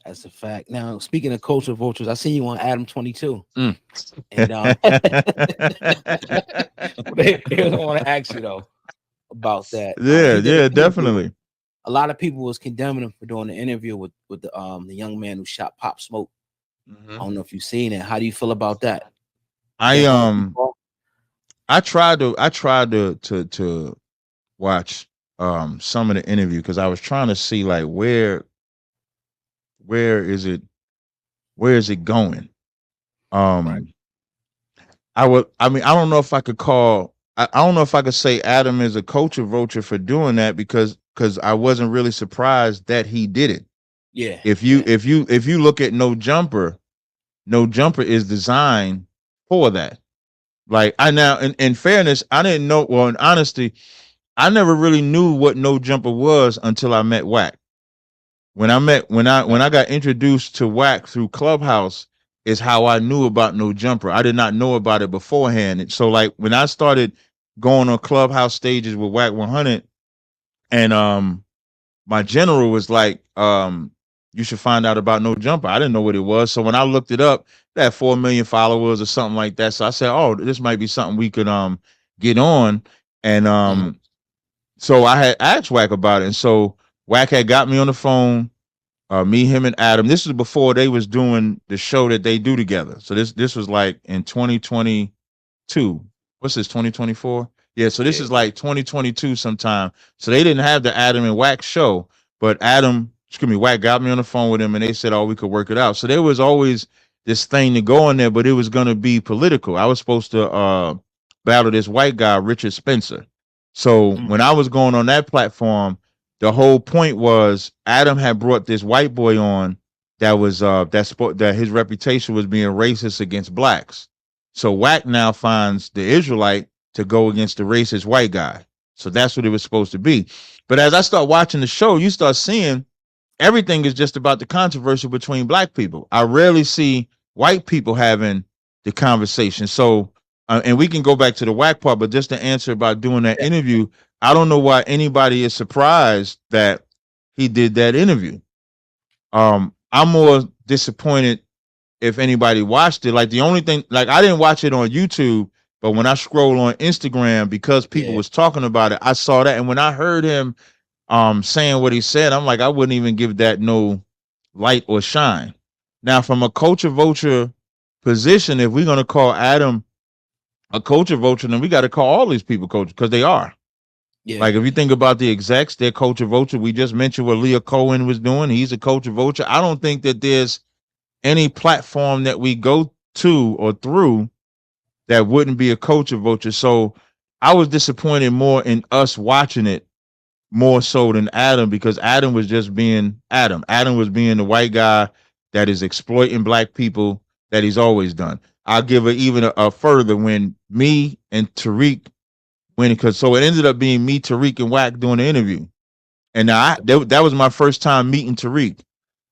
That's a fact. Now, speaking of culture vultures, I seen you on Adam 22. Mm. And here's what I want to ask you though about that. Yeah, He did an yeah, interview. definitely. A lot of people was condemning him for doing the interview with the young man who shot Pop Smoke. I Mhm. don't know if you've seen it. How do you feel about that? I That I tried to watch some of the interview because I was trying to see like where is it where is it going? right. Um I mean I don't know if I could call I don't know if I could say Adam is a culture vulture for doing that because I wasn't really surprised that he did it. Yeah, If you yeah, if you if you look at No Jumper is designed for that. Like I now in fairness, I didn't know well in honesty, I never really knew what No Jumper was until I met Wack. When right. I got introduced to Wack through Clubhouse is how I knew about No Jumper. I did not know about it beforehand. And so like when I started going on Clubhouse stages with Wack 100 and my general was like, you should find out about No Jumper. I didn't know what it was. So when I looked it up, it had 4 million followers or something like that. So I said, oh, this might be something we could get on. And Mhm. so I had asked Wack about it. And so Wack had got me on the phone, me, him, and Adam. This is before they was doing the show that they do together. So this was like in 2022. What's this, 2024? Yeah, so this Yeah, is like 2022 sometime. So they didn't have the Adam and Wack show, but Wack got me on the phone with him and they said, oh, we could work it out. So there was always this thing to go on there, but it was gonna be political. I was supposed to battle this white guy, Richard Spencer. So mm, when I was going on that platform, the whole point was Adam had brought this white boy on that his reputation was being racist against blacks. So Wack now finds the Israelite to go against the racist white guy. So that's what it was supposed to be. But as I start watching the show, you start seeing everything is just about the controversy between black people. I rarely see white people having the conversation. So, and we can go back to the Wack part, but just to answer about doing that yeah, interview, I don't know why anybody is surprised that he did that interview. I'm more disappointed if anybody watched it. Like the only thing, like I didn't watch it on YouTube, but when I scroll on Instagram because people yeah. was talking about it, I saw that. And when I heard him saying what he said, I'm like, I wouldn't even give that no light or shine. Now, from a culture vulture position, if we're gonna call Adam a culture vulture, then we got to call all these people culture because they are. Yeah. Like if you think about the execs, they're culture vulture. We just mentioned what Leah Cohen was doing. He's a culture vulture. I don't think that there's any platform that we go to or through that wouldn't be a culture vulture. So I was disappointed more in us watching it more so than Adam because Adam was just being Adam. Adam was being the white guy that is exploiting black people that he's always done. I'll give it even a further when me and Tariq went because so it ended up being me, Tariq, and Wack doing the interview. And now that was my first time meeting Tariq.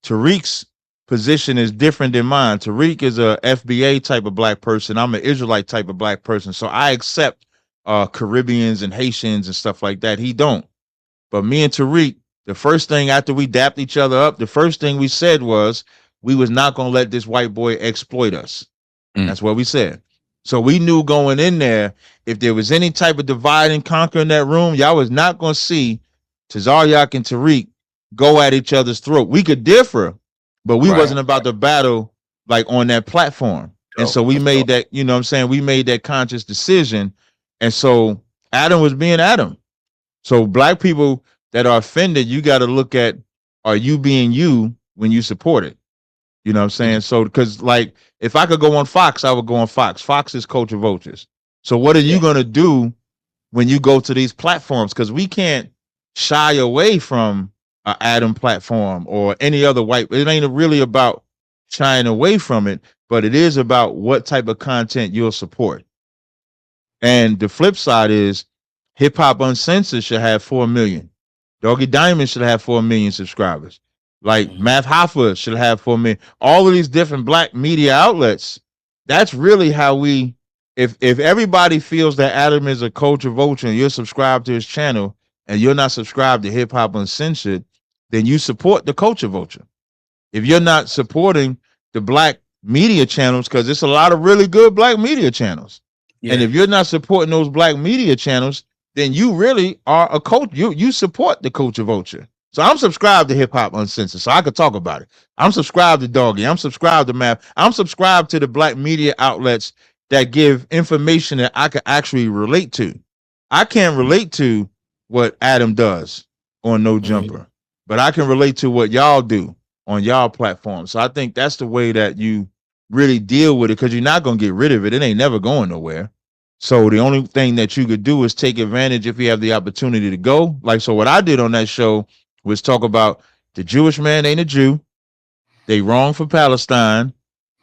Tariq's position is different than mine. Tariq is a FBA type of black person. I'm an Israelite type of black person. So I accept Caribbeans and Haitians and stuff like that. He don't. But me and Tariq, the first thing after we dapped each other up, the first thing we said was we was not gonna let this white boy exploit us. Mm. That's what we said. So we knew going in there, if there was any type of divide and conquer in that room, y'all was not gonna see Tazaryak and Tariq go at each other's throat. We could differ, but we Right. wasn't about to battle like on that platform. And So so we for sure. made that, you know what I'm saying? We made that conscious decision. And so Adam was being Adam. So black people that are offended, you got to look at are you being you when you support it? You know what I'm Mhm. saying? So because like if I could go on Fox, I would go on Fox. Fox is culture vultures. So what are Yeah. you gonna do when you go to these platforms? Because we can't shy away from a Adam platform or any other white. It ain't really about shying away from it, but it is about what type of content you'll support. And the flip side is Hip Hop Uncensored should have 4 million. Doggy Diamond should have 4 million subscribers. Like Mhm. Math Hoffa should have 4 million. All of these different black media outlets. That's really how we. If everybody feels that Adam is a culture vulture and you're subscribed to his channel and you're not subscribed to Hip Hop Uncensored, then you support the culture vulture. If you're not supporting the black media channels, because there's a lot of really good black media channels, and Yeah. if you're not supporting those black media channels, then you really are a coach. You support the culture vulture. So I'm subscribed to Hip Hop Uncensored, so I could talk about it. I'm subscribed to Doggy. I'm subscribed to Map. I'm subscribed to the black media outlets that give information that I can actually relate to. I can't relate to what Adam does on No Jumper, but I can relate to what y'all do on y'all platform. So I think that's the way that you really deal with it, because you're not going to get rid of it. It ain't never going nowhere. So the only thing that you could do is take advantage if you have the opportunity to go. Like, so what I did on that show was talk about the Jewish man ain't a Jew. They wrong for Palestine.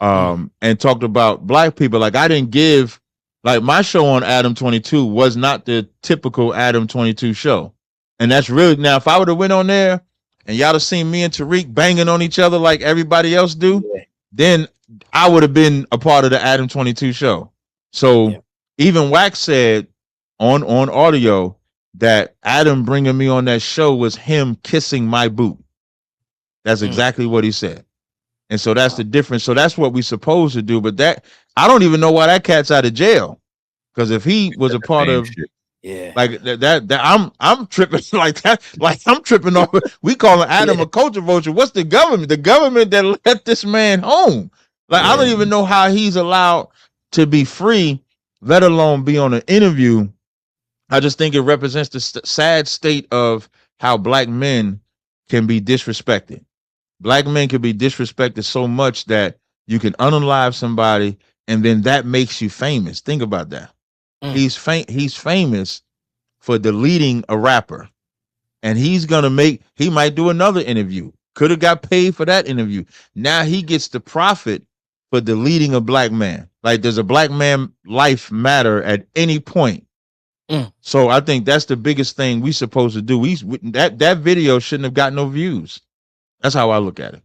And talked about black people. Like, I didn't give, like, my show on Adam 22 was not the typical Adam 22 show. And that's really, now, if I would have went on there and y'all have seen me and Tariq banging on each other like everybody else do, then I would have been a part of the Adam 22 show. So even Wax said on audio that Adam bringing me on that show was him kissing my boot. That's exactly what he said. And so that's the difference. So that's what we supposed to do. But that, I don't even know why that cat's out of jail. Because if he was a part of, like that I'm tripping like that. Like, I'm tripping off. We calling Adam a culture vulture. What's the government? The government that let this man home. Like, I don't even know how he's allowed to be free, let alone be on an interview. I just think it represents the sad state of how black men can be disrespected. Black men can be disrespected so much that you can unalive somebody, and then that makes you famous. Think about that. He's famous for deleting a rapper, and he might do another interview. Could have got paid for that interview. Now he gets the profit for deleting a black man. Like, does a black man life matter at any point? So I think that's the biggest thing we supposed to do. That video shouldn't have got no views. That's how I look at it.